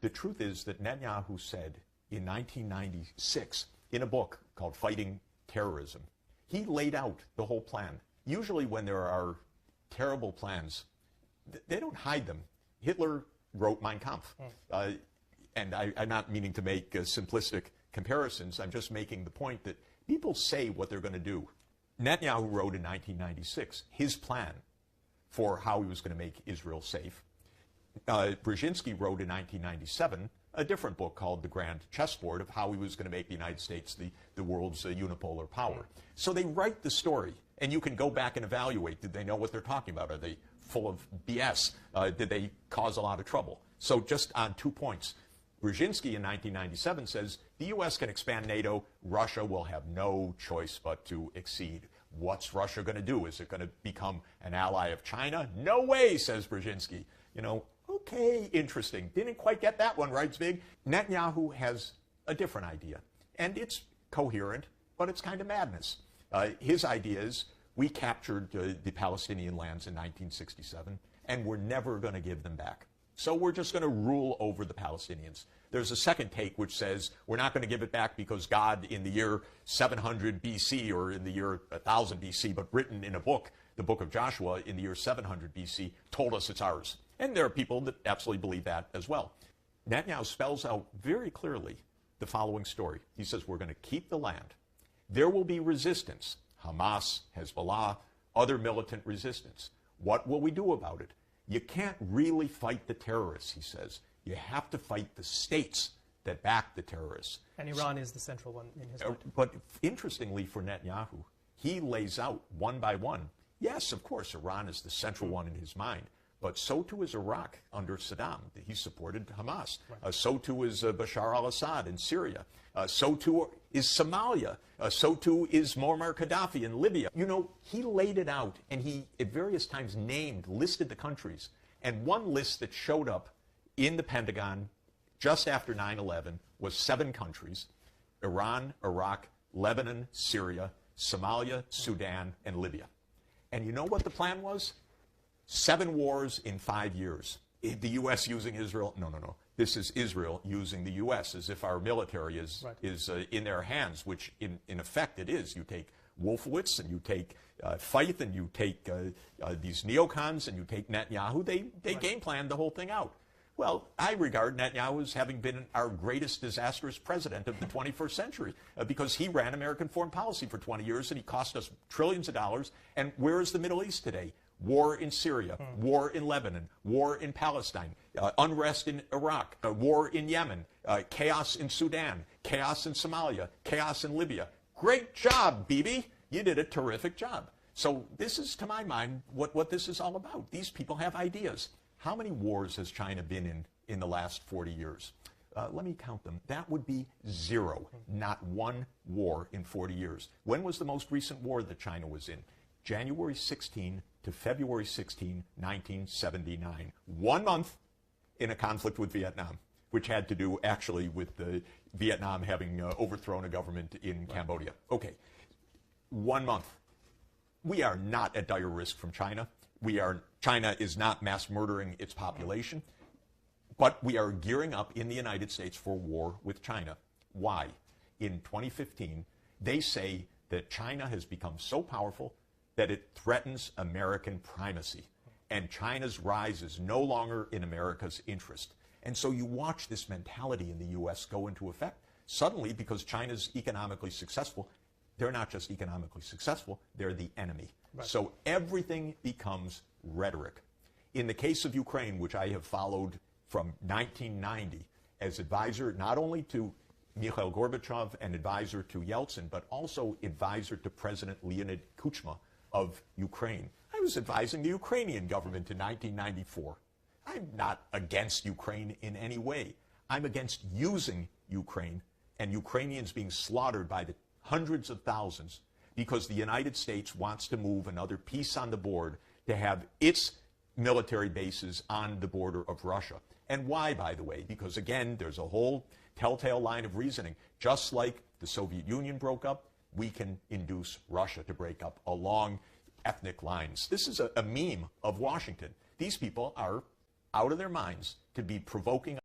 The truth is that Netanyahu said in 1996 in a book called Fighting Terrorism, he laid out the whole plan. Usually when there are terrible plans, they don't hide them. Hitler wrote Mein Kampf. And I'm not meaning to make simplistic comparisons. I'm just making the point that people say what they're going to do. Netanyahu wrote in 1996 his plan for how he was going to make Israel safe. Brzezinski wrote in 1997 a different book called The Grand Chessboard of how he was going to make the United States the world's unipolar power. So they write the story, and you can go back and evaluate. Did they know what they're talking about? Are they full of BS? Did they cause a lot of trouble? So just on 2 points. Brzezinski in 1997 says the U.S. can expand NATO. Russia will have no choice but to accede. What's Russia going to do? Is it going to become an ally of China? No way, says Brzezinski. You know, okay, interesting. Didn't quite get that one right, Zvig. Netanyahu has a different idea, and it's coherent, but it's kind of madness. His idea is we captured the Palestinian lands in 1967, and we're never going to give them back. So we're just going to rule over the Palestinians. There's a second take which says we're not going to give it back because God in the year 700 BC or in the year 1000 BC, but written in a book, the book of Joshua in the year 700 BC, told us it's ours. And there are people that absolutely believe that as well. Netanyahu spells out very clearly the following story. He says we're going to keep the land. There will be resistance, Hamas, Hezbollah, other militant resistance. What will we do about it? You can't really fight the terrorists, he says. You have to fight the states that back the terrorists. And Iran is the central one in his mind. But interestingly for Netanyahu, he lays out one by one. Yes, of course, Iran is the central one in his mind. But so too is Iraq under Saddam. He supported Hamas. Right. So too is Bashar al-Assad in Syria. So too is Somalia. So too is Muammar Gaddafi in Libya. You know, he laid it out, and he at various times listed the countries. And one list that showed up in the Pentagon just after 9/11 was 7 countries: Iran, Iraq, Lebanon, Syria, Somalia, Sudan, and Libya. And you know what the plan was? 7 wars in 5 years. The U.S. using Israel? No, no, no. This is Israel using the U.S. as if our military is in their hands, which in effect it is. You take Wolfowitz and you take Feith and you take these neocons and you take Netanyahu. They game planned the whole thing out. Well, I regard Netanyahu as having been our greatest disastrous president of the 21st century because he ran American foreign policy for 20 years and he cost us trillions of dollars. And where is the Middle East today? War in Syria, war in Lebanon, war in Palestine, unrest in Iraq, war in Yemen, chaos in Sudan, chaos in Somalia, chaos in Libya. Great job, Bibi. You did a terrific job. So this is, to my mind, what this is all about. These people have ideas. How many wars has China been in the last 40 years? Let me count them. That would be 0. Not one war in 40 years. When was the most recent war that China was in? January 16 to February 16, 1979. 1 month in a conflict with Vietnam, which had to do actually with Vietnam having overthrown a government in Cambodia. Okay, 1 month. We are not at dire risk from China. China is not mass murdering its population, but we are gearing up in the United States for war with China. Why? In 2015, they say that China has become so powerful that it threatens American primacy. And China's rise is no longer in America's interest. And so you watch this mentality in the U.S. go into effect. Suddenly, because China's economically successful, they're not just economically successful, they're the enemy. Right. So everything becomes rhetoric. In the case of Ukraine, which I have followed from 1990 as advisor not only to Mikhail Gorbachev and advisor to Yeltsin, but also advisor to President Leonid Kuchma of Ukraine. I was advising the Ukrainian government in 1994. I'm not against Ukraine in any way. I'm against using Ukraine and Ukrainians being slaughtered by the hundreds of thousands because the United States wants to move another piece on the board to have its military bases on the border of Russia. And why, by the way? Because, again, there's a whole telltale line of reasoning. Just like the Soviet Union broke up, we can induce Russia to break up along ethnic lines. This is a meme of Washington. These people are out of their minds to be provoking